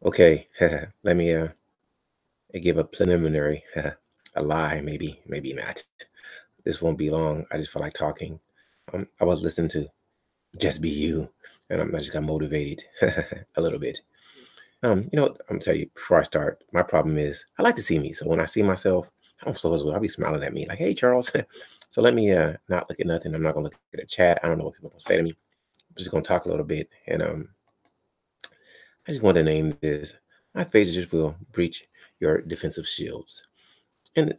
Okay, let me give a preliminary, a lie, maybe not. This won't be long. I just feel like talking. I was listening to Just Be You, and I just got motivated a little bit. I'm tell you before I start. My problem is I like to see me, so when I see myself, I don't feel as well. I'll be smiling at me like, "Hey, Charles." So let me not look at nothing. I'm not gonna look at the chat. I don't know what people are gonna say to me. I'm just gonna talk a little bit, and I just want to name this. My phases will breach your defensive shields. And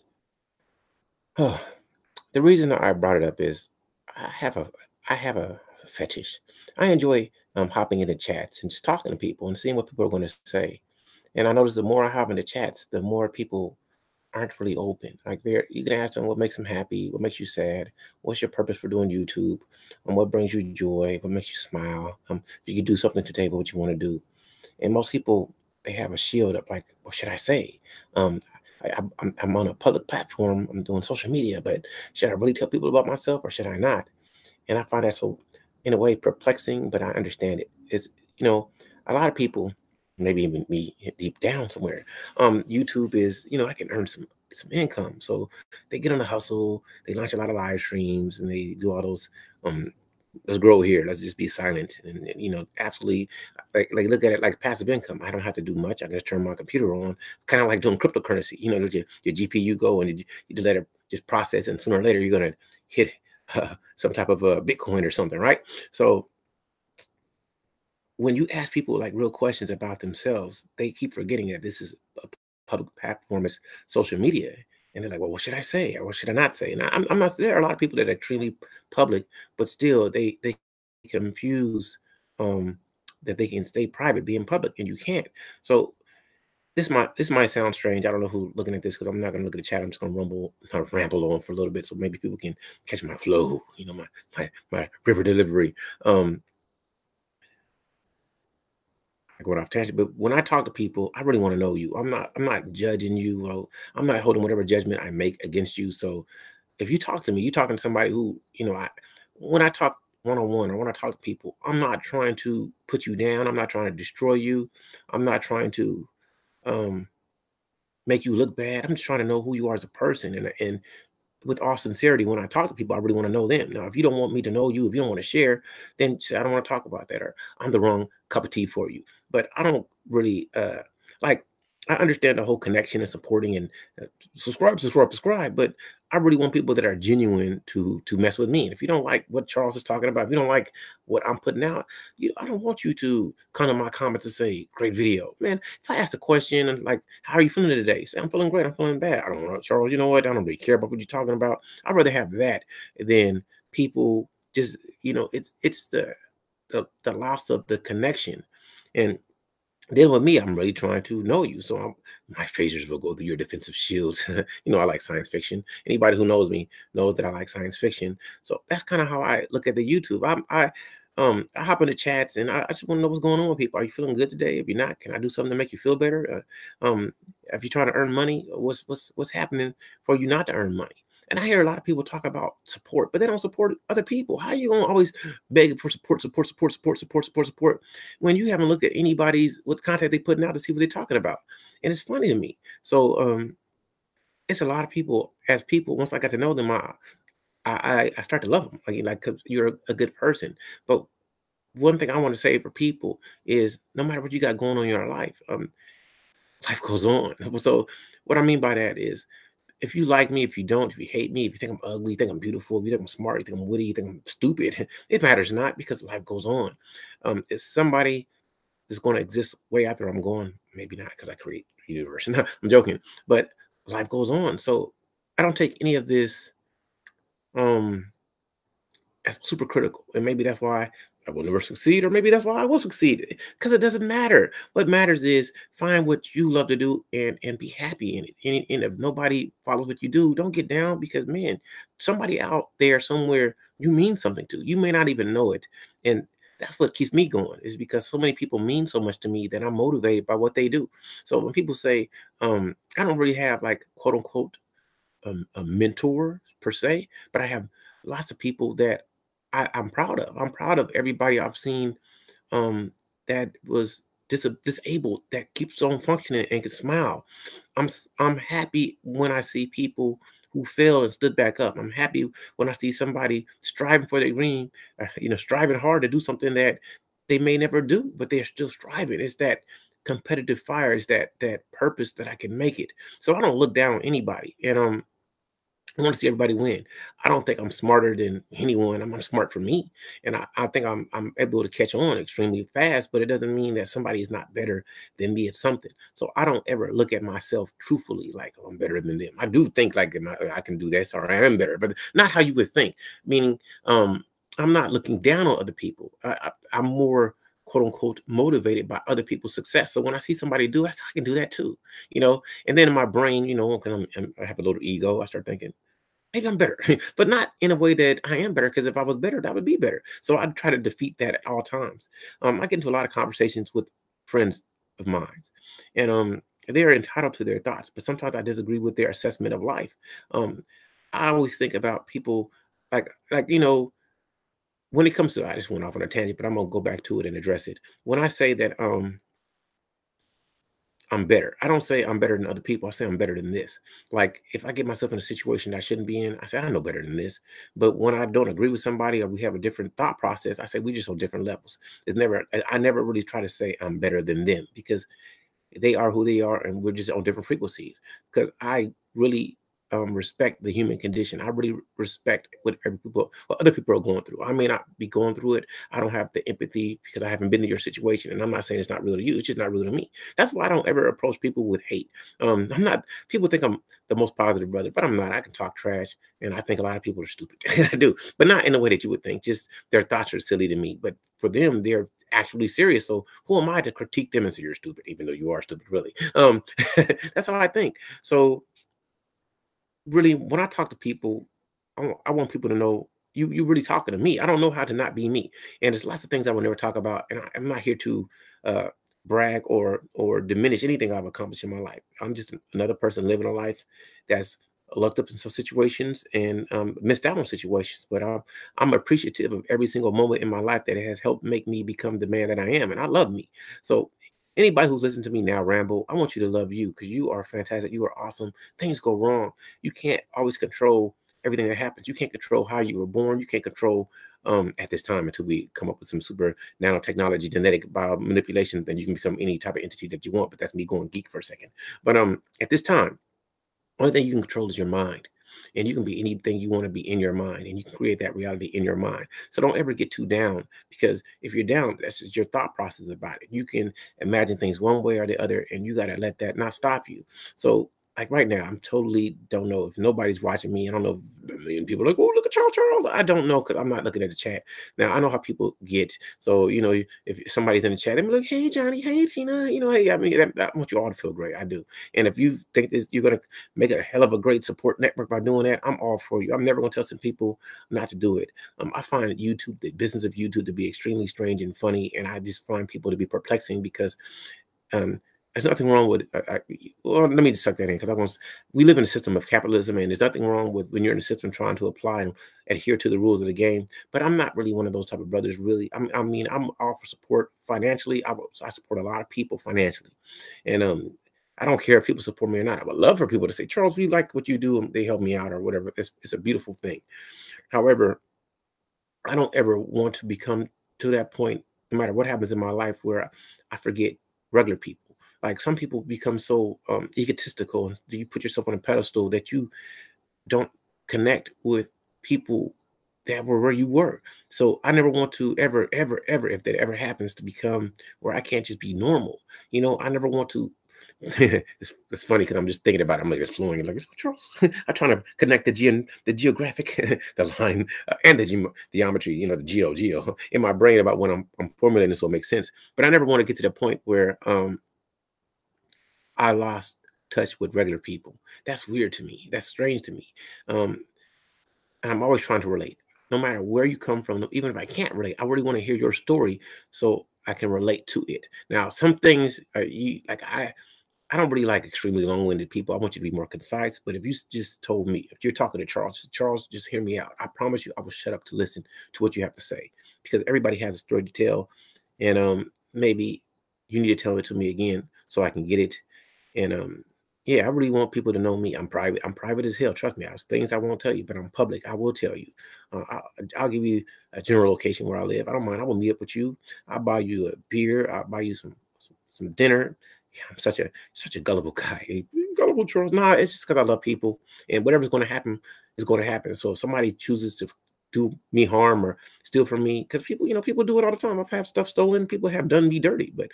oh, the reason I brought it up is I have a I have a fetish. I enjoy hopping into chats and just talking to people and seeing what people are going to say. And I notice the more I hop into chats, the more people aren't really open. Like you can ask them what makes them happy, what makes you sad, what's your purpose for doing YouTube, what brings you joy, what makes you smile. If you could do something today, what you want to do. And most people, they have a shield up like, what should I say? Um, I'm on a public platform. I'm doing social media, but should I really tell people about myself or should I not? And I find that so, in a way, perplexing. But I understand it. It's a lot of people, maybe even me, deep down somewhere. YouTube is, I can earn some income. So they get on the hustle. They launch a lot of live streams and they do all those. Um, let's grow here. Let's just be silent and absolutely like look at it like passive income. I don't have to do much. I can just turn my computer on, kind of like doing cryptocurrency. Let your GPU go and you just let it just process, and sooner or later you're gonna hit some type of Bitcoin or something, right? So when you ask people like real questions about themselves, they keep forgetting that this is a public platform, it's social media. And they're like, well, what should I say? Or what should I not say? And I'm not, there are a lot of people that are extremely public, but still they confuse um, that they can stay private, being public, and you can't. So this might sound strange. I don't know who looking at this because I'm not gonna look at the chat. I'm just gonna ramble on for a little bit so maybe people can catch my flow, my river delivery. Um, I going off tangent, but when I talk to people, I really want to know you. I'm not judging you. Or I'm not holding whatever judgment I make against you. So if you talk to me, you're talking to somebody who, when I talk one on one or when I talk to people, I'm not trying to put you down. I'm not trying to destroy you. I'm not trying to um make you look bad. I'm just trying to know who you are as a person. And with all sincerity, when I talk to people, I really want to know them. Now, if you don't want me to know you, if you don't want to share, then say, I don't want to talk about that, or I'm the wrong cup of tea for you. But I don't really like. I understand the whole connection and supporting and subscribe. But I really want people that are genuine to mess with me. And if you don't like what Charles is talking about, if you don't like what I'm putting out, I don't want you to come to my comments and say, "Great video, man." If I ask a question and like, "How are you feeling today?" Say, "I'm feeling great. I'm feeling bad." I don't know, Charles. You know what? I don't really care about what you're talking about. I'd rather have that than people just, it's the loss of the connection. And then with me, I'm really trying to know you. So my phasers will go through your defensive shields. I like science fiction. Anybody who knows me knows that I like science fiction. So that's kind of how I look at the YouTube. I hop into chats and I just want to know what's going on with people. Are you feeling good today? If you're not, can I do something to make you feel better? If you're trying to earn money, what's happening for you not to earn money? And I hear a lot of people talk about support, but they don't support other people. How are you gonna always beg for support when you haven't looked at anybody's what content they putting out to see what they're talking about? And it's funny to me. So it's a lot of people as people. Once I got to know them, I start to love them. Like 'cause you're a good person. But one thing I want to say for people is no matter what you got going on in your life, life goes on. So what I mean by that is if you like me, if you don't, if you hate me, if you think I'm ugly, you think I'm beautiful, if you think I'm smart, you think I'm witty, you think I'm stupid, it matters not because life goes on. It's somebody that's going to exist way after I'm gone. Maybe not because I create the universe. No, I'm joking, but life goes on. So I don't take any of this um as super critical, and maybe that's why I will never succeed, or maybe that's why I will succeed because it doesn't matter. What matters is find what you love to do and be happy in it. And if nobody follows what you do, don't get down because man, somebody out there somewhere you mean something to. You may not even know it, and that's what keeps me going is because so many people mean so much to me that I'm motivated by what they do. So when people say, I don't really have like quote unquote a mentor per se, but I have lots of people that I'm proud of. I'm proud of everybody I've seen um, that was. disabled that keeps on functioning and can smile. I'm happy when I see people who fell and stood back up. I'm happy when I see somebody striving for their dream, striving hard to do something that they may never do, but they're still striving. It's that competitive fire, it's that purpose that I can make it. So I don't look down on anybody. And I want to see everybody win. I don't think I'm smarter than anyone. I'm smart for me, and I think I'm able to catch on extremely fast. But it doesn't mean that somebody is not better than me at something. So I don't ever look at myself truthfully like, oh, I'm better than them. I do think like I can do this or I am better, but not how you would think. Meaning, I'm not looking down on other people. I'm more quote unquote motivated by other people's success. So when I see somebody do it, I can do that too. And then in my brain, because I have a little ego, I start thinking maybe I'm better, but not in a way that I am better. Because if I was better, that would be better. So I try to defeat that at all times. I get into a lot of conversations with friends of mine, and they're entitled to their thoughts, but sometimes I disagree with their assessment of life. Um, I always think about people like when it comes to I just went off on a tangent, but I'm gonna go back to it and address it. When I say that I'm better. I don't say I'm better than other people. I say I'm better than this. Like if I get myself in a situation that I shouldn't be in, I say I know better than this. But when I don't agree with somebody or we have a different thought process, I say we just on different levels. I never really try to say I'm better than them because they are who they are and we're just on different frequencies. Because I really respect the human condition. I really respect what other people are going through. I may not be going through it. I don't have the empathy because I haven't been to your situation. And I'm not saying it's not real to you. It's just not real to me. That's why I don't ever approach people with hate. I'm not. People think I'm the most positive brother, but I'm not. I can talk trash, and I think a lot of people are stupid. I do, but not in the way that you would think. Just their thoughts are silly to me, but for them, they're actually serious. So who am I to critique them and say you're stupid, even though you are stupid, really? That's how I think. So really, when I talk to people, I want people to know you really talking to me. I don't know how to not be me, and there's lots of things I will never talk about, and I'm not here to uh, brag or diminish anything I've accomplished in my life. I'm just another person living a life that's lucked up in some situations and missed out on situations, but I'm appreciative of every single moment in my life that it has helped make me become the man that I am, and I love me. So. Anybody who's listening to me now ramble, I want you to love you because you are fantastic. You are awesome. Things go wrong. You can't always control everything that happens. You can't control how you were born. You can't control at this time until we come up with some super nanotechnology, genetic bio manipulation, then you can become any type of entity that you want. But that's me going geek for a second. But at this time, only thing you can control is your mind. And you can be anything you want to be in your mind, and you can create that reality in your mind. So don't ever get too down because if you're down, that's just your thought process about it. You can imagine things one way or the other, and you got to let that not stop you. So, like right now, I'm totally don't know if nobody's watching me. I don't know if a million people are like, oh, look at Charles. I don't know because I'm not looking at the chat. Now, I know how people get. So, if somebody's in the chat, they're like, hey, Johnny, hey, Tina, hey, I mean, I want you all to feel great. I do. And if you think this, you're going to make a hell of a great support network by doing that, I'm all for you. I'm never going to tell some people not to do it. I find YouTube, the business of YouTube, to be extremely strange and funny, and I just find people to be perplexing because um, there's nothing wrong with. Well, let me just suck that in because we live in a system of capitalism, and there's nothing wrong with when you're in a system trying to apply and adhere to the rules of the game. But I'm not really one of those type of brothers. Really, I'm all for support financially. I support a lot of people financially, and I don't care if people support me or not. I would love for people to say, Charles, we like what you do and they help me out or whatever. It's a beautiful thing. However, I don't ever want to become to that point, no matter what happens in my life, where I forget regular people. Like some people become so egotistical and you put yourself on a pedestal that you don't connect with people that were where you were. So I never want to ever, ever, ever, if that ever happens, to become where I can't just be normal. I never want to. It's funny because I'm just thinking about it. I'm like it's flowing like Charles. I'm trying to connect the geographic, the line, and the geometry. The geo in my brain about when I'm formulating this will make sense. But I never want to get to the point where I lost touch with regular people. That's weird to me. That's strange to me. Um, and I'm always trying to relate. No matter where you come from, even if I can't relate, I really want to hear your story so I can relate to it. Now, some things I don't really like extremely long-winded people. I want you to be more concise. But if you just told me, if you're talking to Charles, just hear me out. I promise you, I will shut up to listen to what you have to say because everybody has a story to tell, and maybe you need to tell it to me again so I can get it. And yeah, I really want people to know me. I'm private. I'm private as hell. Trust me. There's things I won't tell you, but I'm public. I will tell you. I'll give you a general location where I live. I don't mind. I will meet up with you. I'll buy you a beer. I'll buy you some dinner. Yeah, I'm such a gullible guy. Gullible Charles. Nah, it's just because I love people, and whatever's going to happen is going to happen. So if somebody chooses to do me harm or steal from me, because people, people do it all the time. I've had stuff stolen. People have done me dirty, but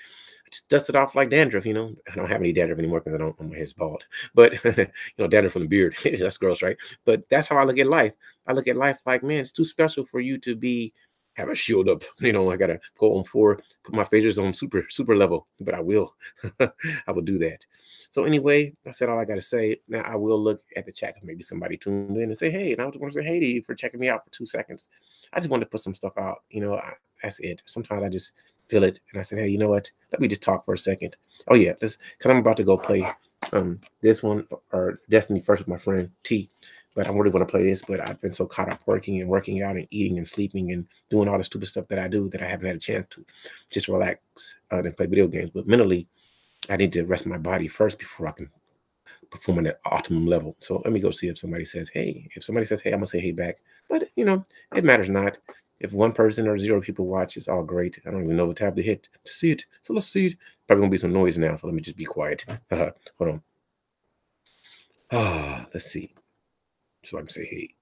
I just dust it off like dandruff. I don't have any dandruff anymore because I don't. My hair's bald, but dandruff from the beard. That's gross, right? But that's how I look at life. I look at life like, man, it's too special for you to be have a shield up. I gotta go on four, put my phasers on super level, but I will. I will do that. So anyway, I said all I gotta say. Now I will look at the chat. Maybe somebody tuned in and say, hey, and I just want to say hey to you for checking me out for 2 seconds. I just wanted to put some stuff out. That's it. Sometimes I just feel it, and I said, hey, you know what? Let me just talk for a second. Oh yeah, this because I'm about to go play this one or Destiny first with my friend T. But I really want to play this, but I've been so caught up working and working out and eating and sleeping and doing all the stupid stuff that I do that I haven't had a chance to just relax and play video games. But mentally, I need to rest my body first before I can perform at optimum level. So let me go see if somebody says, hey. If somebody says, hey, I'm going to say hey back. But, it matters not. If one person or 0 people watch, it's all great. I don't even know what tab to hit to see it. So let's see it. Probably going to be some noise now, so let me just be quiet. Hold on. Let's see. So I can say hey.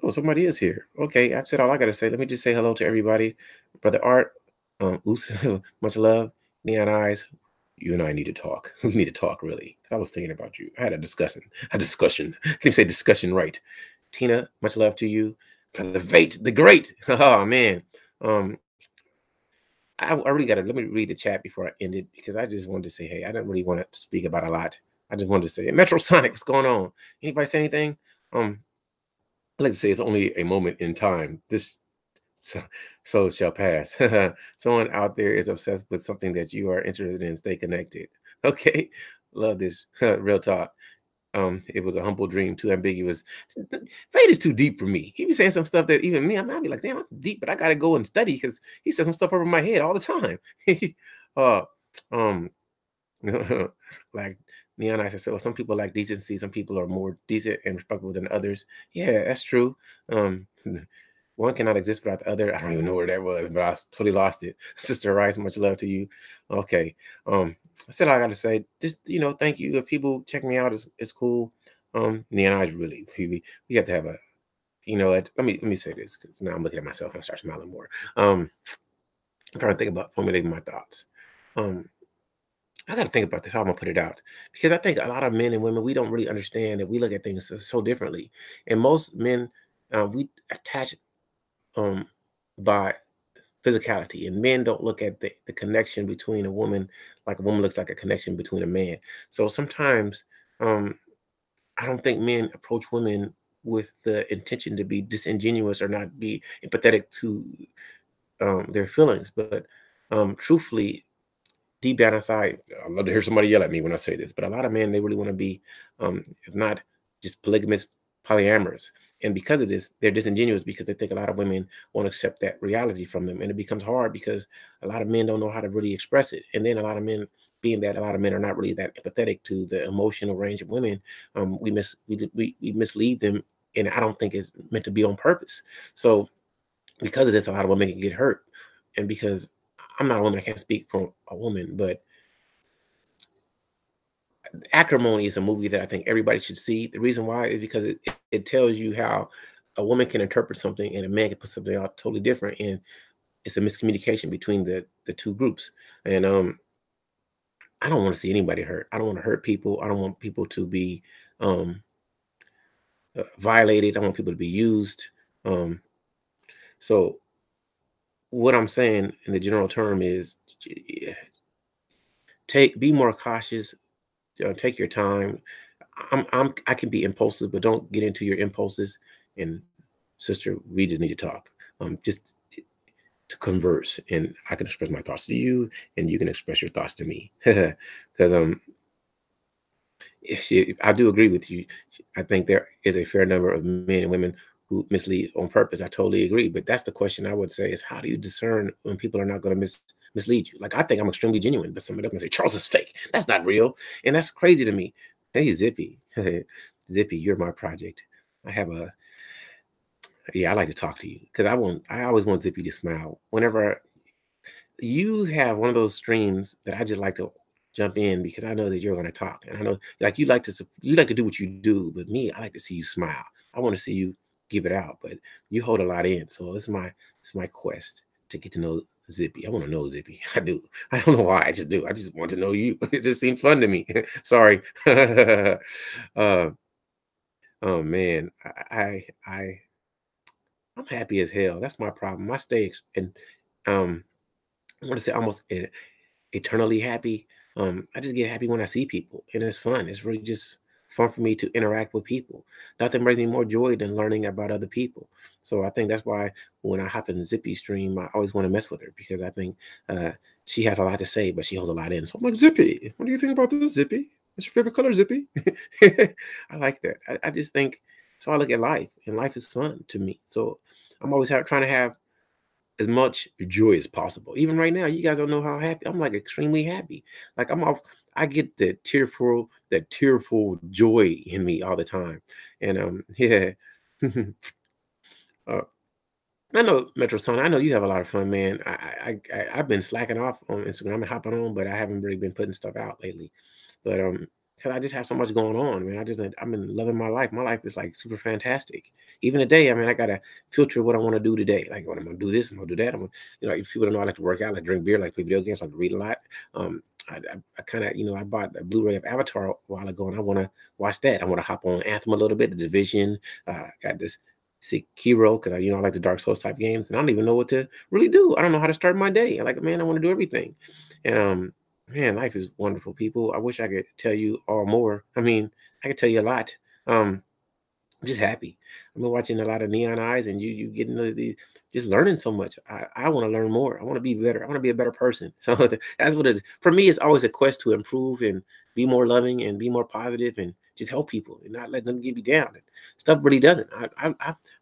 Oh, somebody is here. Okay, I've said all I gotta say. Let me just say hello to everybody. Brother Art, Us, much love. Neon Eyes, you and I need to talk. We need to talk, really. I was thinking about you. I had a discussion. A discussion. Can you say discussion right? Tina, much love to you. Brother Vate, the great. Oh man. Um, I really gotta let me read the chat before I end it because I just wanted to say, hey, I don't really want to speak about a lot. I just wanted to say, Metro Sonic, what's going on? Anybody say anything? I like to say it's only a moment in time. This so, so shall pass. Someone out there is obsessed with something that you are interested in. Stay connected. Okay, love this. Real talk. It was a humble dream, too ambiguous. Fate is too deep for me. He be saying some stuff that even me, I be like, damn, I'm deep, but I gotta go and study because he says some stuff over my head all the time. uh, um, like Neon Ice said, well, some people like decency, some people are more decent and respectable than others. Yeah, that's true. Um, one cannot exist without the other. I don't even know where that was, but I totally lost it. Sister Rice, much love to you. Okay. I said all I gotta say. Just thank you. If people check me out, is cool. Neon Eyes really we have to have a let me say this because now I'm looking at myself and I start smiling more. I'm trying to think about formulating my thoughts. Um, I got to think about this, how I'm gonna put it out, because I think a lot of men and women we don't really understand that we look at things so differently, and most men we attach um by physicality, and men don't look at the connection between a woman like a woman looks like a connection between a man. So sometimes um I don't think men approach women with the intention to be disingenuous or not be empathetic to their feelings, but truthfully deep down inside, I'd love to hear somebody yell at me when I say this, but a lot of men, they really want to be, if not just polygamous, polyamorous. And because of this, they're disingenuous because they think a lot of women won't accept that reality from them. And it becomes hard because a lot of men don't know how to really express it. And then a lot of men, being that a lot of men are not really that empathetic to the emotional range of women, we mislead them. And I don't think it's meant to be on purpose. So because of this, a lot of women can get hurt. And because I'm not a woman, I can't speak for a woman, but Acrimony is a movie that I think everybody should see. The reason why is because it tells you how a woman can interpret something and a man can put something out totally different, and it's a miscommunication between the two groups. And I don't want to see anybody hurt. I don't want to hurt people. I don't want people to be um, violated. I want people to be used. Um, so what I'm saying in the general term is be more cautious. Take your time. I can be impulsive, but don't get into your impulses. And sister, we just need to talk. Just to converse, and I can express my thoughts to you, and you can express your thoughts to me. Because I do agree with you. I think there is a fair number of men and women who mislead on purpose. I totally agree. But that's the question I would say is how do you discern when people are not going to mislead you. Like I think I'm extremely genuine, but somebody else can say Charles is fake. That's not real, and that's crazy to me. Hey, Zippy, Zippy, you're my project. I have a yeah. I like to talk to you because I always want Zippy to smile whenever you have one of those streams that I just like to jump in because I know that you're going to talk, and I know like you like to do what you do, but me, I like to see you smile. I want to see you give it out, but you hold a lot in. So it's my quest to get to know Zippy. I want to know Zippy. I do. I don't know why. I just do. I just want to know you. It just seemed fun to me. Sorry. uh, oh man, I'm happy as hell. That's my problem. My stakes and um, I want to say almost eternally happy. I just get happy when I see people, and it's fun. It's really just fun for me to interact with people. Nothing brings me more joy than learning about other people. So I think that's why when I hop in the Zippy stream, I always want to mess with her because I think she has a lot to say, but she holds a lot in. So I'm like, Zippy, what do you think about this, Zippy? What's your favorite color, Zippy? I like that. I just think so. I look at life, and life is fun to me. So I'm always trying to have as much joy as possible. Even right now, you guys don't know how happy I'm like extremely happy. Like I'm off, I get that tearful joy in me all the time. And yeah. uh, I know Metro Son, I know you have a lot of fun, man. I've been slacking off on Instagram and hopping on, but I haven't really been putting stuff out lately. But because I just have so much going on, man. I've been loving my life. My life is like super fantastic. Even today, I mean, I gotta filter what I want to do today. Like, what I'm gonna do this, I'm gonna do that. If people don't know, I like to work out, I like to drink beer, I like to play video games, I like to read a lot. I kind of, I bought a Blu-ray of Avatar a while ago, and I want to watch that. I want to hop on Anthem a little bit, The Division. Got this Sekiro because I like the Dark Souls type games, and I don't even know what to really do. I don't know how to start my day. Like, man, I want to do everything, and man, life is wonderful, people. I wish I could tell you all more. I mean, I could tell you a lot. I'm just happy. I've been watching a lot of Neon Eyes, and you getting just learning so much. I want to learn more. I want to be better. I want to be a better person. So that's what it is. For me, it's always a quest to improve and be more loving and be more positive and just help people and not let them get me down. And stuff really doesn't. I'm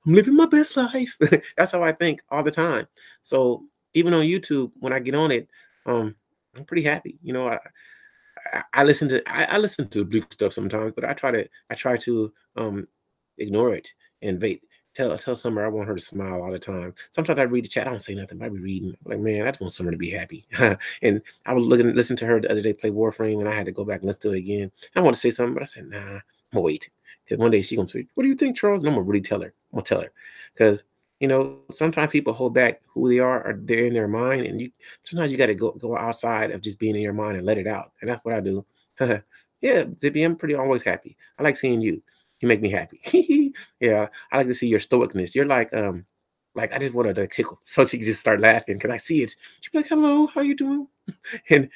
living my best life. That's how I think all the time. So even on YouTube, when I get on it, I'm pretty happy. I listen to blue stuff sometimes, but I try to ignore it and wait. Tell Summer I want her to smile all the time. Sometimes I read the chat, I don't say nothing, but I be reading. Like, man, I just want Summer to be happy. And I was listen to her the other day play Warframe, and I had to go back and listen to it again. I want to say something, but I said, nah, I'm gonna wait. Because one day she gonna say, what do you think, Charles? And I'm gonna really tell her. I'm gonna tell her. Because sometimes people hold back who they are or they're in their mind, and sometimes you gotta go outside of just being in your mind and let it out. And that's what I do. Yeah, Zippy, I'm pretty always happy. I like seeing you. You make me happy. Yeah, I like to see your stoicness. You're like I just wanted to tickle, so she could just start laughing because I see it. She'd be like, "Hello, how you doing?" And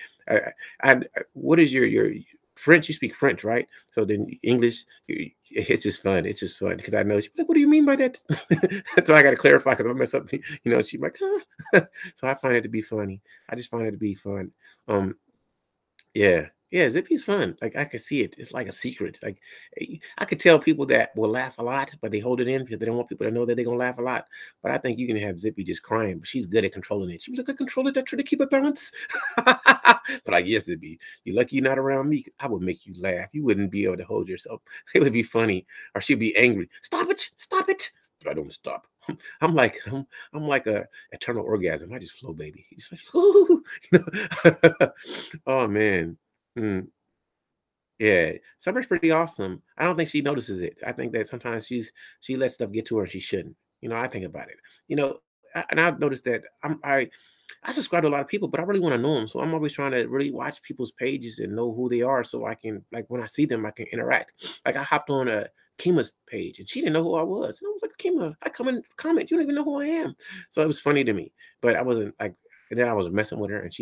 I, what is your French? You speak French, right? So then English, it's just fun. It's just fun because I know she's like, "What do you mean by that?" So I got to clarify because I mess up. She's like, huh? So I find it to be funny. I just find it to be fun. Um, yeah. Yeah, Zippy's fun. Like, I could see it. It's like a secret. Like, I could tell people that will laugh a lot, but they hold it in because they don't want people to know that they're gonna laugh a lot. But I think you can have Zippy just crying, but she's good at controlling it. She's like, I control it, I try to keep it balanced. But I guess Zippy, you're lucky you're not around me 'cause I would make you laugh. You wouldn't be able to hold yourself. It would be funny. Or she'd be angry. Stop it, stop it. But I don't stop. I'm like a eternal orgasm. I just flow, baby. It's like, oh man. Mm, yeah, Summer's pretty awesome. I don't think she notices it. I think that sometimes she lets stuff get to her and she shouldn't. I think about it. And I've noticed that I subscribe to a lot of people, but I really want to know them. So I'm always trying to really watch people's pages and know who they are, so I can like when I see them, I can interact. Like I hopped on a Kima's page and she didn't know who I was, and I was like, Kima, I come and comment, you don't even know who I am. So it was funny to me, but I wasn't like. And then I was messing with her, and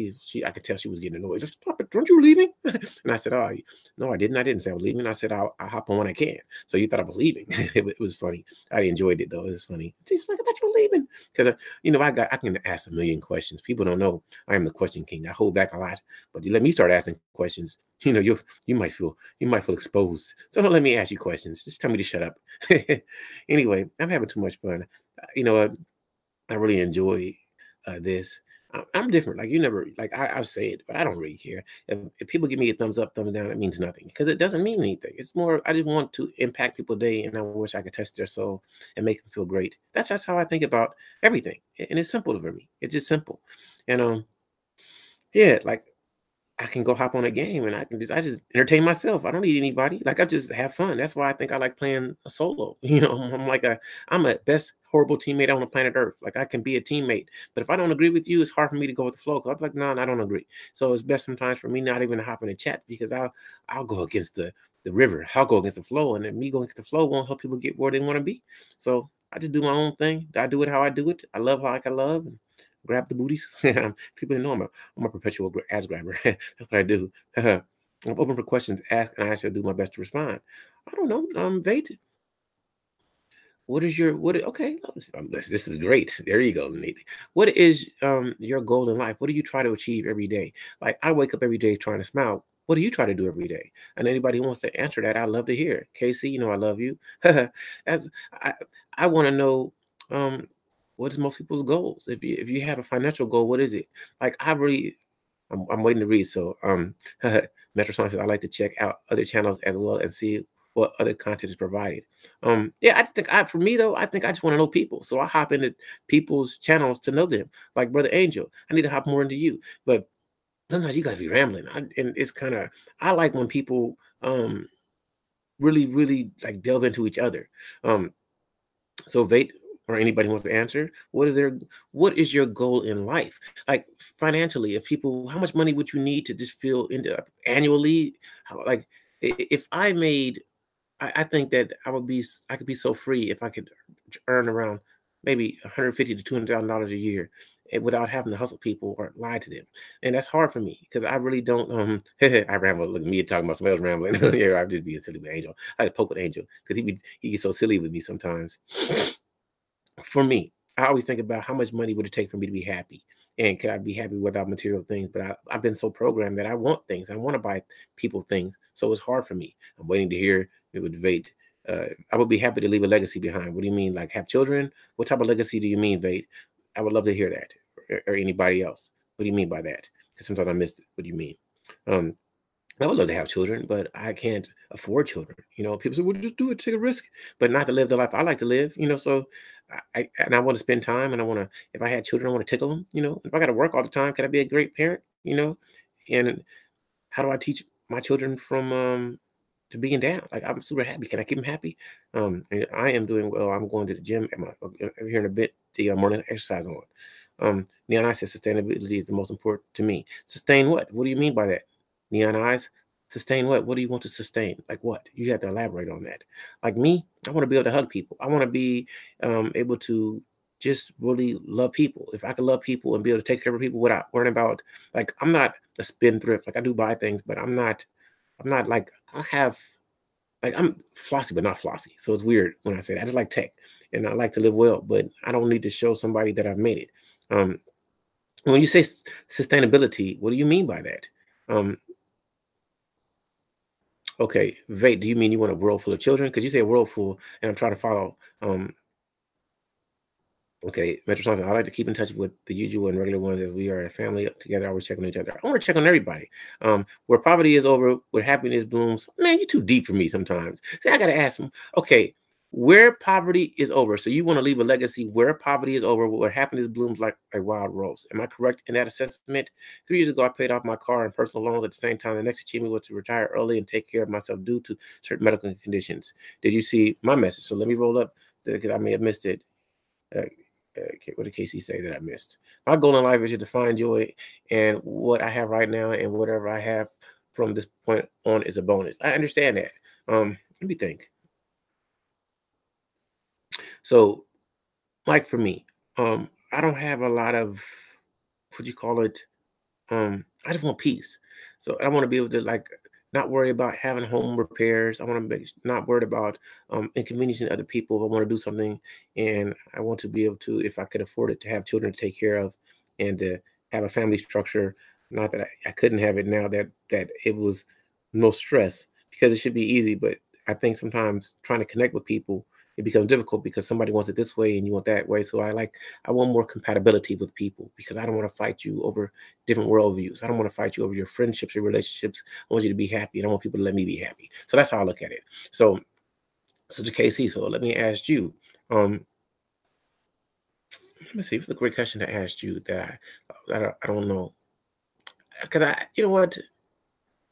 I could tell she was getting annoyed. Just stop it! Aren't you leaving? And I said, "Oh, no, I didn't. I didn't say I was leaving. I said I'll hop on when I can." So you thought I was leaving? It was funny. I enjoyed it though. It was funny. She's like, "I thought you were leaving," because I can ask a million questions. People don't know I am the question king. I hold back a lot, but you let me start asking questions. You might feel exposed. So don't let me ask you questions. Just tell me to shut up. Anyway, I'm having too much fun. You know what? I really enjoy this. I'm different. Like you never, like I say it, but I don't really care. If people give me a thumbs up, thumbs down, it means nothing because it doesn't mean anything. It's more, I just want to impact people's day, and I wish I could touch their soul and make them feel great. That's just how I think about everything, and it's simple for me. It's just simple, and yeah, like I can go hop on a game and I just entertain myself. I don't need anybody. Like I just have fun. That's why I think I like playing a solo. I'm a best horrible teammate on the planet Earth. Like I can be a teammate, but if I don't agree with you, it's hard for me to go with the flow. Cause I'm like, no, I don't agree. So it's best sometimes for me not even to hop in a chat because I'll go against the river. I'll go against the flow, and then me going against the flow won't help people get where they want to be. So I just do my own thing. I do it how I do it. I love how I can love. And grab the booties. People know I'm a perpetual ass grabber. That's what I do. I'm open for questions. Ask, and I shall do my best to respond. I don't know. Vate, what is your what? Okay, this is great. There you go, Nathan. What is your goal in life? What do you try to achieve every day? Like I wake up every day trying to smile. What do you try to do every day? And anybody who wants to answer that, I'd love to hear. it. Casey, you know I love you. As I I want to know um what is most people's goals? If you have a financial goal, what is it? Like I really I'm waiting to read. So Metro Science says I like to check out other channels as well and see what other content is provided. Yeah, I think I for me though, I think I just want to know people. So I hop into people's channels to know them. Like Brother Angel, I need to hop more into you. But sometimes you guys be rambling. And it's kind of I like when people really, really like delve into each other. Um so Vate or anybody wants to answer, what is your goal in life? Like financially, if people how much money would you need to just feel into annually? Like if I made I think that I could be so free if I could earn around maybe 150 to $200,000 a year without having to hustle people or lie to them. And that's hard for me because I really don't I ramble. Look at me talking about somebody else rambling. Yeah, I'm just being silly with Angel. I had to poke with Angel because he gets so silly with me sometimes. For me, I always think about how much money would it take for me to be happy, and could I be happy without material things? But I've been so programmed that I want things. I want to buy people things, so it's hard for me. I'm waiting to hear it would debate. I would be happy to leave a legacy behind. What do you mean, like have children? What type of legacy do you mean, Vade? I would love to hear that, or anybody else. What do you mean by that? Because sometimes I missed it. What do you mean? Um, I would love to have children, but I can't afford children. People say, "Well, just do it, take a risk," but not to live the life I like to live. So I want to spend time, and I want to. If I had children, I want to tickle them. If I got to work all the time, could I be a great parent? And how do I teach my children from to being down? Like I'm super happy. Can I keep them happy? And I am doing well. I'm going to the gym here in a bit. The morning exercise on. Neon I said sustainability is the most important to me. Sustain what? What do you mean by that? Neon Eyes, sustain what? What do you want to sustain? Like what? You have to elaborate on that. Like me, I want to be able to hug people. I want to be able to just really love people. If I could love people and be able to take care of people without worrying about, like, I'm not a spendthrift. Like I do buy things, but I'm not like I have like I'm flossy, but not flossy. So it's weird when I say that. I just like tech and I like to live well, but I don't need to show somebody that I've made it. Um, when you say sustainability, what do you mean by that? Um, Okay, Vate, do you mean you want a world full of children? Because you say a world full, and I'm trying to follow. Okay, Metro Science, I like to keep in touch with the usual and regular ones as we are a family together, always checking on each other. I want to check on everybody. Where poverty is over, where happiness blooms. Man, you're too deep for me sometimes. See, I gotta ask them, okay, where poverty is over. So you want to leave a legacy where poverty is over, where happiness blooms like a wild rose. Am I correct in that assessment? 3 years ago, I paid off my car and personal loans at the same time. The next achievement was to retire early and take care of myself due to certain medical conditions. Did you see my message? So let me roll up because I may have missed it. What did Casey say that I missed? My goal in life is just to find joy, and what I have right now, and whatever I have from this point on is a bonus. I understand that. Let me think. So, like for me, I don't have a lot of what you call it. I just want peace. So I want to be able to like not worry about having home repairs. I want to be not worried about inconveniencing other people. If I want to do something, and I want to be able to, if I could afford it, to have children to take care of, and to have a family structure. Not that I couldn't have it now that it was no stress because it should be easy. But I think sometimes trying to connect with people it becomes difficult because somebody wants it this way and you want that way. So I want more compatibility with people because I don't want to fight you over different worldviews. I don't want to fight you over your friendships, your relationships. I want you to be happy. And I want people to let me be happy. So that's how I look at it. So, so to KC, so let me ask you. Um, Let me see. It's a great question to ask you that I don't know because you know what?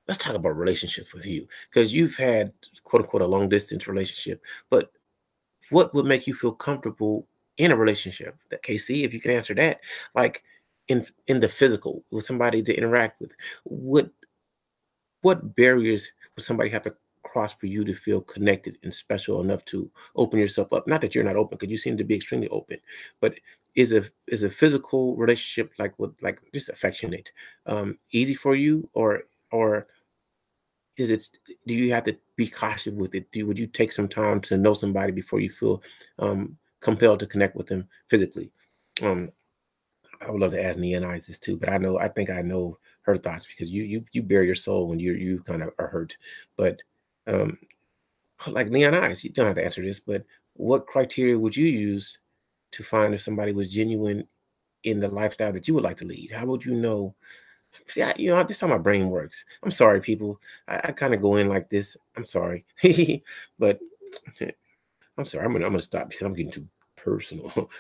Let's talk about relationships with you because you've had quote unquote a long distance relationship. But what would make you feel comfortable in a relationship? That KC, if you can answer that, like in the physical with somebody to interact with, what what barriers would somebody have to cross for you to feel connected and special enough to open yourself up? Not that you're not open, because you seem to be extremely open, but is a physical relationship like with like just affectionate, easy for you, or is it do you have to be cautious with it? Would you take some time to know somebody before you feel compelled to connect with them physically? Um, I would love to ask Nia Eyes this too, but I think I know her thoughts because you bare your soul when you kind of are hurt. But um, like Neon Eyes, you don't have to answer this, but what criteria would you use to find if somebody was genuine in the lifestyle that you would like to lead? How would you know? See, this is how my brain works. I'm sorry, people. I kind of go in like this. I'm sorry, but I'm sorry. I'm gonna stop because I'm getting too personal.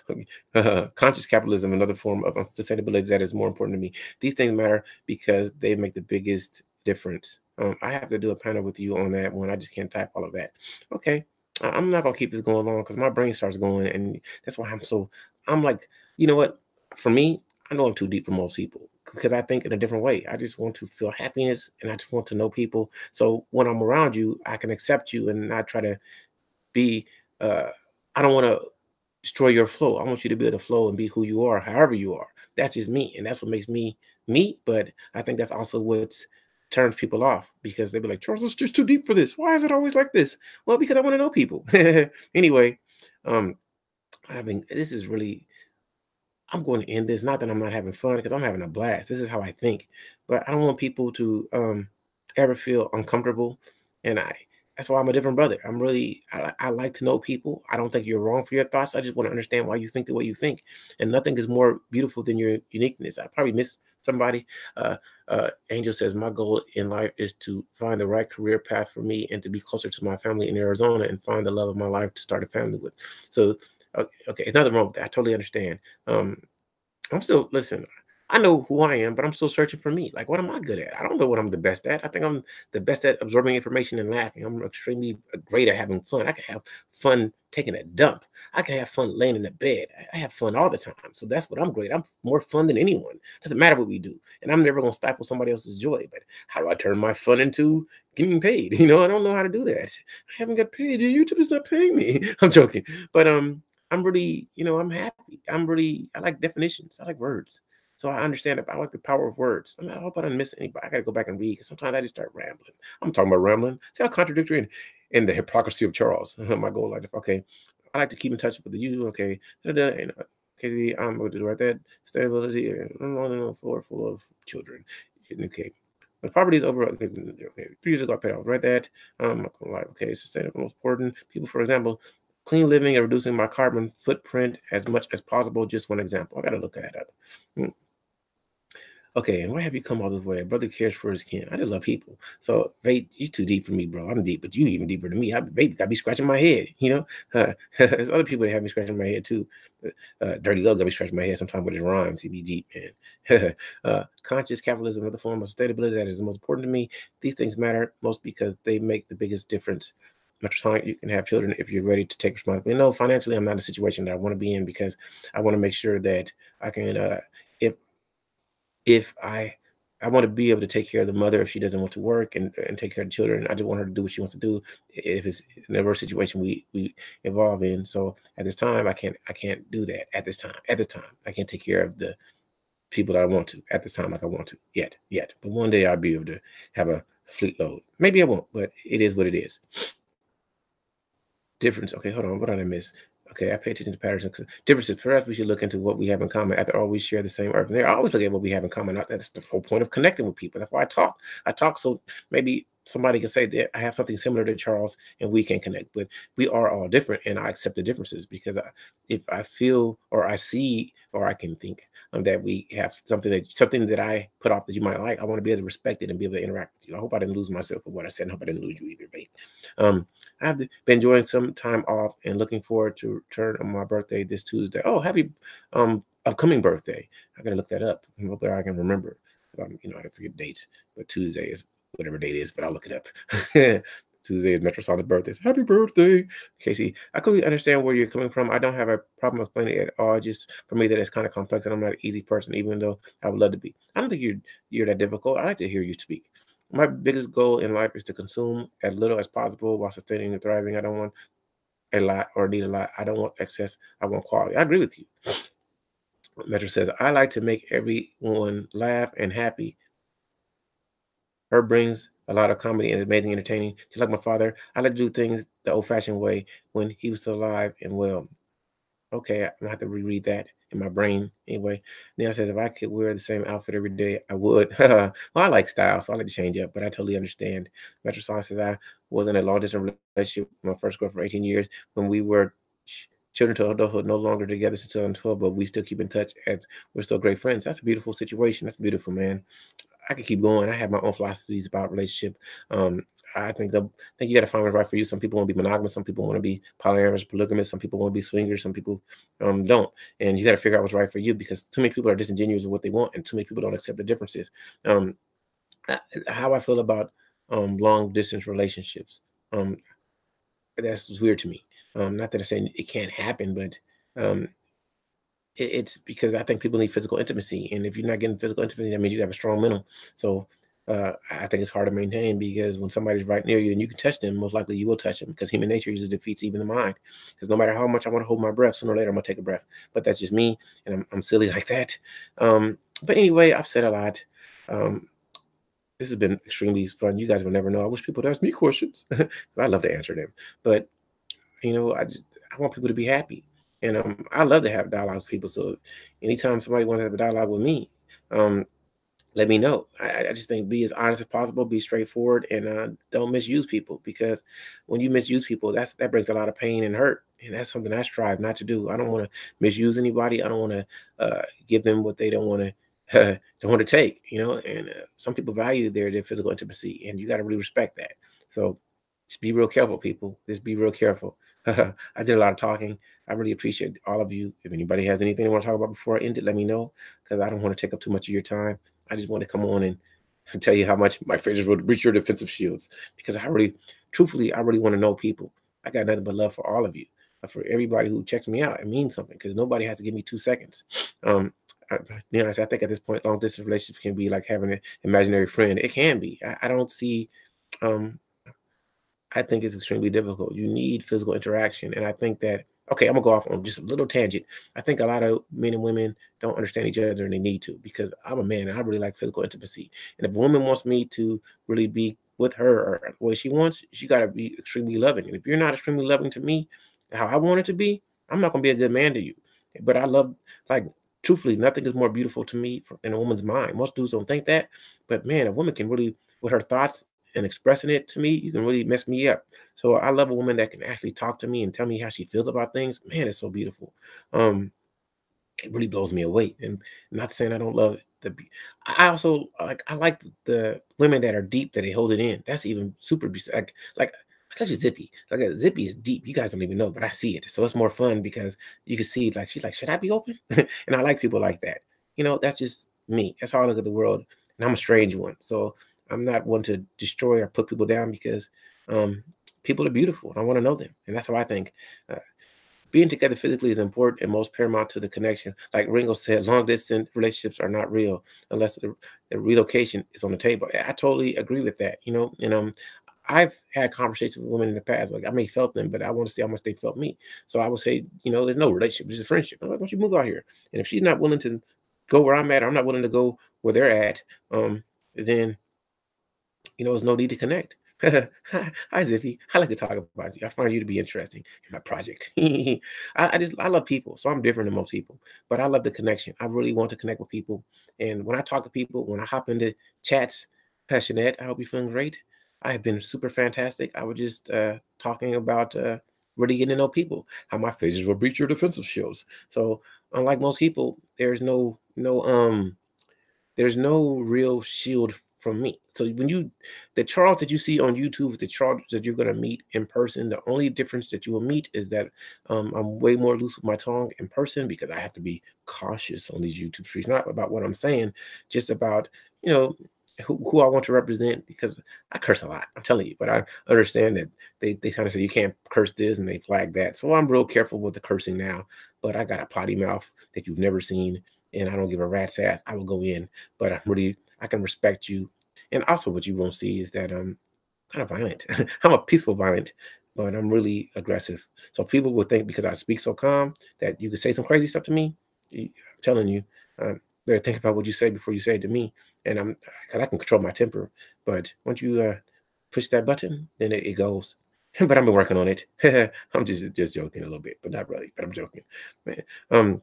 Conscious capitalism, another form of sustainability that is more important to me. These things matter because they make the biggest difference. I have to do a panel with you on that one. I just can't type all of that. Okay, I'm not gonna keep this going long because my brain starts going, and that's why I'm like, you know what? For me, I know I'm too deep for most people because I think in a different way. I just want to feel happiness, and I just want to know people. So when I'm around you, I can accept you and not try to be uh I don't want to destroy your flow. I want you to be able to flow and be who you are, however you are. That's just me. And that's what makes me me. But I think that's also what turns people off because they be like, Charles, it's just too deep for this. Why is it always like this? Well, because I want to know people. Anyway, um, I mean, this is really I'm going to end this. Not that I'm not having fun because I'm having a blast. This is how I think. But I don't want people to ever feel uncomfortable. And that's why I'm a different brother. I like to know people. I don't think you're wrong for your thoughts. I just want to understand why you think the way you think. And nothing is more beautiful than your uniqueness. I probably miss somebody. Uh, Angel says, my goal in life is to find the right career path for me and to be closer to my family in Arizona and find the love of my life to start a family with. So, okay, it's nothing wrong with that. I totally understand. Um, I'm still listen. I know who I am, but I'm still searching for me. Like, what am I good at? I don't know what I'm the best at. I think I'm the best at absorbing information and laughing. I'm extremely great at having fun. I can have fun taking a dump. I can have fun laying in the bed. I have fun all the time. So that's what I'm great. I'm more fun than anyone. Doesn't matter what we do. And I'm never gonna stifle somebody else's joy. But how do I turn my fun into getting paid? I don't know how to do that. I haven't got paid. YouTube is not paying me. I'm joking. But I'm really, I'm happy. I like definitions. I like words. So I understand it. I like the power of words. I hope I don't miss anybody. I got to go back and read because sometimes I just start rambling. I'm talking about rambling. See how contradictory in the hypocrisy of Charles. My goal, like, okay, I like to keep in touch with the you. Okay, okay, I'm going to do right there. Stability, floor full of children. Okay, the poverty is over. Okay, 3 years ago I paid off. Right that. Like, okay, sustainable, most important people. For example, clean living and reducing my carbon footprint as much as possible. Just one example. I got to look that up. Hmm. Okay, and why have you come all this way? A brother cares for his kin. I just love people. So, Vate, you too deep for me, bro. I'm deep, but you even deeper than me. Vate got me scratching my head. There's other people that have me scratching my head too. Dirty Love got me scratching my head sometimes with his rhymes. He be deep, man. Conscious capitalism, another form of sustainability that is the most important to me. These things matter most because they make the biggest difference. Metrosonic, you can have children if you're ready to take responsibility. No, financially, I'm not in a situation that I want to be in because I want to make sure that I can, if if I want to be able to take care of the mother if she doesn't want to work and take care of the children. I just want her to do what she wants to do if it's in a situation we involve in. So at this time, I can't do that at this time. At the time, I can't take care of the people that I want to at this time like I want to yet. But one day I'll be able to have a fleet load. Maybe I won't, but it is what it is. Difference. Okay, hold on. What did I miss? Okay, I pay attention to patterns and differences. Perhaps we should look into what we have in common. After all, we share the same earth. And I always look at what we have in common. That's the whole point of connecting with people. That's why I talk. I talk so maybe somebody can say that I have something similar to Charles and we can connect, but we are all different, and I accept the differences because if I feel or I see or I can think that we have something that I put off that you might like, I want to be able to respect it and be able to interact with you. I hope I didn't lose myself with what I said. And I hope I didn't lose you either, babe. Been enjoying some time off and looking forward to return on my birthday this Tuesday. Oh, happy upcoming birthday! I gotta look that up. I hope I can remember. I forget dates, but Tuesday is whatever date it is, but I'll look it up. Tuesday is Metro Sonic's birthday. So happy birthday, Casey. I completely understand where you're coming from. I don't have a problem explaining it at all. Just for me, that it's kind of complex, and I'm not an easy person, even though I would love to be. I don't think you're that difficult. I like to hear you speak. My biggest goal in life is to consume as little as possible while sustaining and thriving. I don't want a lot or need a lot. I don't want excess. I want quality. I agree with you. Metro says, I like to make everyone laugh and happy. Her brings a lot of comedy and amazing entertaining. Just like my father, I like to do things the old-fashioned way when he was still alive and well. Okay, I'm gonna have to reread that in my brain anyway. Neil says, if I could wear the same outfit every day, I would. Well, I like style, so I like to change up, but I totally understand. Metro Song says, I was in a long distance relationship with my first girlfriend for 18 years when we were children to adulthood, no longer together since 2012, but we still keep in touch as we're still great friends. That's a beautiful situation. That's beautiful, man. I could keep going. I have my own philosophies about relationship. I think you got to find what's right for you. Some people want to be monogamous. Some people want to be polyamorous, polygamous. Some people want to be swingers. Some people don't. And you got to figure out what's right for you because too many people are disingenuous with what they want, and too many people don't accept the differences. Um, how I feel about long distance relationships. Um, that's weird to me. Not that I'm saying it can't happen, but um, it's because I think people need physical intimacy, and if you're not getting physical intimacy, that means you have a strong mental. So I think it's hard to maintain because when somebody's right near you and you can touch them, most likely you will touch them because human nature usually defeats even the mind. Because no matter how much I want to hold my breath, sooner or later I'm gonna take a breath. But that's just me, and I'm silly like that. But anyway, I've said a lot. Um, this has been extremely fun. You guys will never know. I wish people would ask me questions. I love to answer them, but I want people to be happy, and I love to have dialogues with people. So anytime somebody wants to have a dialogue with me, um, let me know. I just think be as honest as possible, be straightforward, and don't misuse people because when you misuse people, that brings a lot of pain and hurt, and that's something I strive not to do. I don't want to misuse anybody. I don't want to give them what they don't want to. Don't want to take, and some people value their physical intimacy, and you got to really respect that. So just be real careful, people. Just be real careful. I did a lot of talking. I really appreciate all of you. If anybody has anything they want to talk about before I end it, let me know because I don't want to take up too much of your time. I just want to come on and tell you how much my friends would reach your defensive shields because truthfully, I really want to know people. I got nothing but love for all of you. For everybody who checks me out, it means something because nobody has to give me 2 seconds. I, I think at this point, long distance relationships can be like having an imaginary friend. It can be. I don't see um, I think it's extremely difficult. You need physical interaction. And I think that, okay, I'm gonna go off on just a little tangent. I think a lot of men and women don't understand each other and they need to because I'm a man and I really like physical intimacy. And if a woman wants me to really be with her or the way she wants, she gotta be extremely loving. And if you're not extremely loving to me, how I want it to be, I'm not gonna be a good man to you. But I love, like, truthfully, nothing is more beautiful to me than a woman's mind. Most dudes don't think that, but man, a woman can really, with her thoughts and expressing it to me, you can really mess me up. So I love a woman that can actually talk to me and tell me how she feels about things. Man, it's so beautiful. Um, it really blows me away. And not saying I don't love I also I like the women that are deep that they hold it in. That's even super like especially Zippy. Like Zippy is deep. You guys don't even know, but I see it. So it's more fun because you can see like she's like, should I be open? And I like people like that. That's just me. That's how I look at the world. And I'm a strange one. So I'm not one to destroy or put people down because um people are beautiful and I want to know them. And that's how I think. Uh, Being together physically is important and most paramount to the connection. Like Ringo said, long distance relationships are not real unless the relocation is on the table. I totally agree with that. And I've had conversations with women in the past. Like I may felt them, but I want to see how much they felt me. So I would say, there's no relationship, it's a friendship. I'm like, why don't you move out here? And if she's not willing to go where I'm at, or I'm not willing to go where they're at, then there's no need to connect. Hi, Zippy. I like to talk about you. I find you to be interesting in my project. I love people, so I'm different than most people, but I love the connection. I really want to connect with people, and when I talk to people, when I hop into chats, Passionate, I hope you're feeling great. I have been super fantastic. I was just talking about really getting to know people, how my phases will breach your defensive shields. So unlike most people, there's no real shield from me. So when the Charles that you see on YouTube, with the Charles that you're gonna meet in person, the only difference that you will meet is that I'm way more loose with my tongue in person because I have to be cautious on these YouTube streets. Not about what I'm saying, just about you know who I want to represent because I curse a lot. I'm telling you, but I understand that they kind of say you can't curse this and they flag that. So I'm real careful with the cursing now. But I got a potty mouth that you've never seen, and I don't give a rat's ass. I will go in, but I can respect you. And also, what you won't see is that I'm kind of violent. I'm a peaceful violent, but I'm really aggressive. So people will think because I speak so calm that you could say some crazy stuff to me. I'm telling you, better think about what you say before you say it to me. And because I can control my temper, but once you push that button, then it goes. But I've been working on it. I'm just joking a little bit, but not really. But I'm joking, man. Um,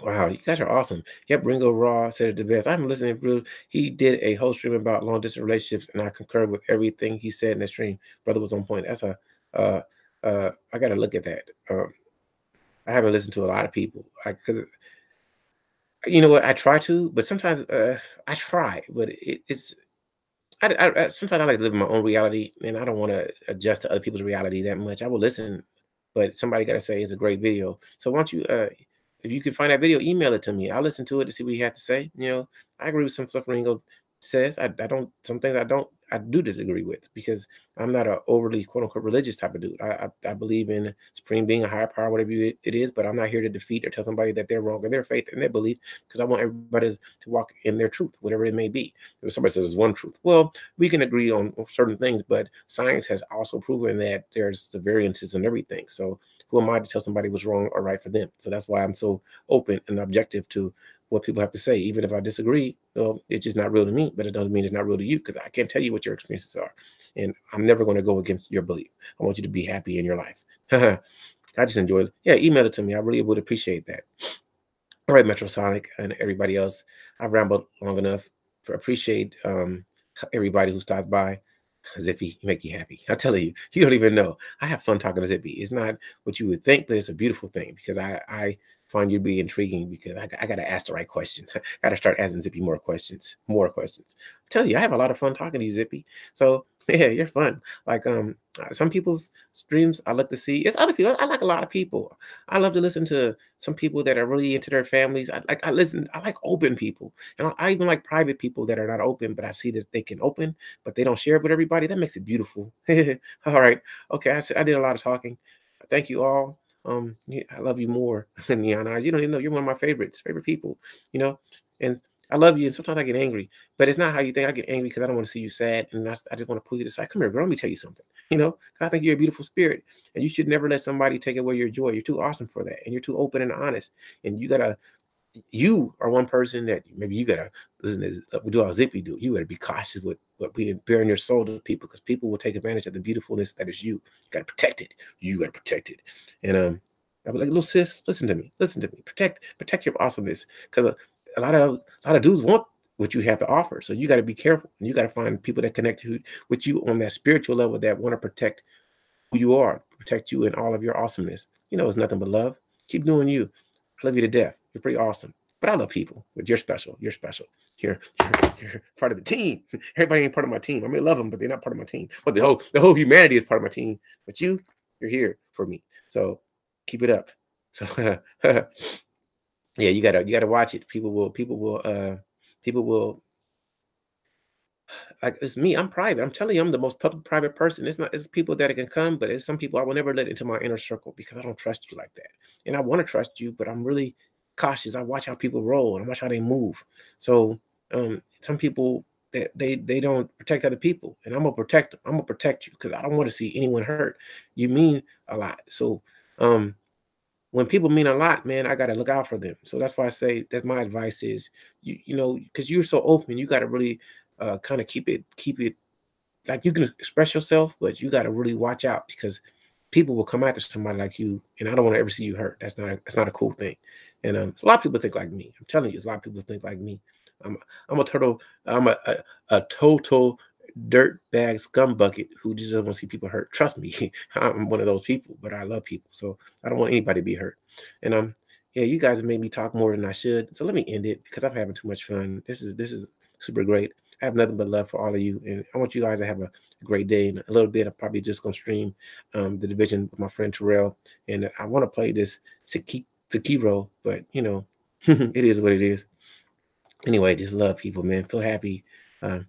Wow, you guys are awesome. Yep, Ringo Raw said it the best. I haven't listened to Bruce. He did a whole stream about long distance relationships, and I concur with everything he said in the stream. Brother was on point. Uh, I got to look at that. I haven't listened to a lot of people. Because you know what, I try to, but sometimes I try, but sometimes I like to live in my own reality, and I don't want to adjust to other people's reality that much. I will listen, but somebody got to say it's a great video. So why don't you, if you can find that video, email it to me. I'll listen to it to see what you have to say. I agree with some stuff Ringo says. I don't some things I do disagree with because I'm not a overly quote unquote religious type of dude. I believe in supreme being, a higher power, whatever it is, but I'm not here to defeat or tell somebody that they're wrong in their faith and their belief because I want everybody to walk in their truth, whatever it may be. If somebody says there's one truth, well, we can agree on certain things, but science has also proven that there's the variances and everything. So who am I to tell somebody what's wrong or right for them? So that's why I'm so open and objective to what people have to say. Even if I disagree, well, it's just not real to me, but it doesn't mean it's not real to you because I can't tell you what your experiences are. And I'm never going to go against your belief. I want you to be happy in your life. I just enjoy it. Yeah, email it to me. I really would appreciate that. All right, Metrosonic and everybody else. I've rambled long enough. Appreciate everybody who stopped by. Zippy, you make you happy. I tell you, you don't even know. I have fun talking to Zippy. It's not what you would think, but it's a beautiful thing because I find you to be intriguing because I got to ask the right question. I got to start asking Zippy more questions, more questions. I tell you, I have a lot of fun talking to you, Zippy. So yeah, you're fun. Like some people's streams I like to see. It's other people. I like a lot of people. I love to listen to some people that are really into their families. I like open people, and I even like private people that are not open, but I see that they can open but they don't share it with everybody. That makes it beautiful. All right. Okay. I did a lot of talking. Thank you all. Yeah, I love you more than Neon Eyes. You don't even know you're one of my favorite people, you know, and I love you. And sometimes I get angry, but it's not how you think. I get angry because I don't want to see you sad. And I just want to pull you to the side. Come here, girl. Let me tell you something. 'Cause I think you're a beautiful spirit and you should never let somebody take away your joy. You're too awesome for that. And you're too open and honest. And you are one person that maybe you gotta listen to we do all Zippy do. You gotta be cautious with what being bearing your soul to people because people will take advantage of the beautifulness that is you. You gotta protect it. You gotta protect it. And I'll be like, little sis, listen to me. Listen to me. Protect your awesomeness. Because a lot of dudes want what you have to offer. So you gotta be careful. And you gotta find people that connect with you on that spiritual level that want to protect who you are, protect you in all of your awesomeness. It's nothing but love. Keep doing you. I love you to death. You're pretty awesome. But I love people. But you're special. You're special. You're part of the team. Everybody ain't part of my team. I may love them, but they're not part of my team. But the whole humanity is part of my team. But you're here for me. So keep it up. So yeah, you gotta watch it. People will like it's me. I'm private. I'm telling you, I'm the most public private person. It's people that can come, but it's some people I will never let into my inner circle because I don't trust you like that. And I want to trust you, but I'm really cautious. I watch how people roll and I watch how they move. So some people that they don't protect other people, and I'm gonna protect them. I'm gonna protect you because I don't want to see anyone hurt. You mean a lot. So um when people mean a lot, man, I gotta look out for them. So that's why I say that's my advice is because you're so open, you gotta really kind of keep it like you can express yourself, but you gotta really watch out because people will come after somebody like you, and I don't want to ever see you hurt. That's not a cool thing. And so a lot of people think like me. I'm telling you, a lot of people think like me. I'm I'm a total I'm a total dirt bag scum bucket who just doesn't want to see people hurt. Trust me, I'm one of those people, but I love people, so I don't want anybody to be hurt. And yeah, you guys have made me talk more than I should, so let me end it because I'm having too much fun. This is super great. I have nothing but love for all of you, and I want you guys to have a great day. In a little bit, I'm probably just gonna stream the division with my friend Terrell, and I want to play this Sekiro, but it is what it is. Anyway, just love people, man. Feel happy. Um,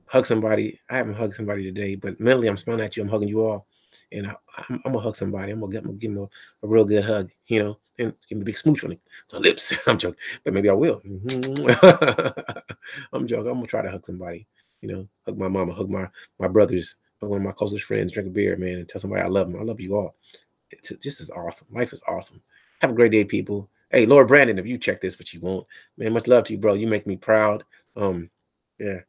Hug somebody. I haven't hugged somebody today, but mentally I'm smiling at you. I'm hugging you all, and I'm gonna hug somebody. I'm gonna give them a real good hug, and give me a big smooch on the lips. I'm joking, but maybe I will. I'm joking. I'm gonna try to hug somebody. Hug my mama, hug my brothers, hug one of my closest friends, drink a beer, man, and tell somebody I love them. I love you all. It's just is awesome. Life is awesome. Have a great day, people. Hey, Lord Brandon, if you check this, but you won't, man, much love to you, bro. You make me proud. Yeah.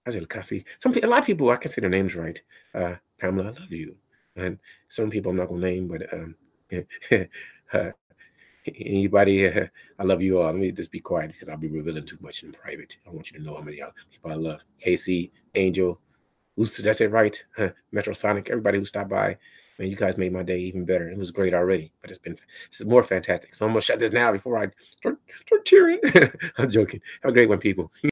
Angela Cassie. A lot of people, I can say their names right. Pamela, I love you. And some people I'm not gonna name, but uh, anybody, I love you all. Let me just be quiet because I'll be revealing too much in private. I want you to know how many people I love. Casey, Angel, Oops, that's it right. Metrosonic, everybody who stopped by, man, you guys made my day even better. It was great already, but it's more fantastic. So I'm gonna shut this now before I start tearing. I'm joking. Have a great one, people.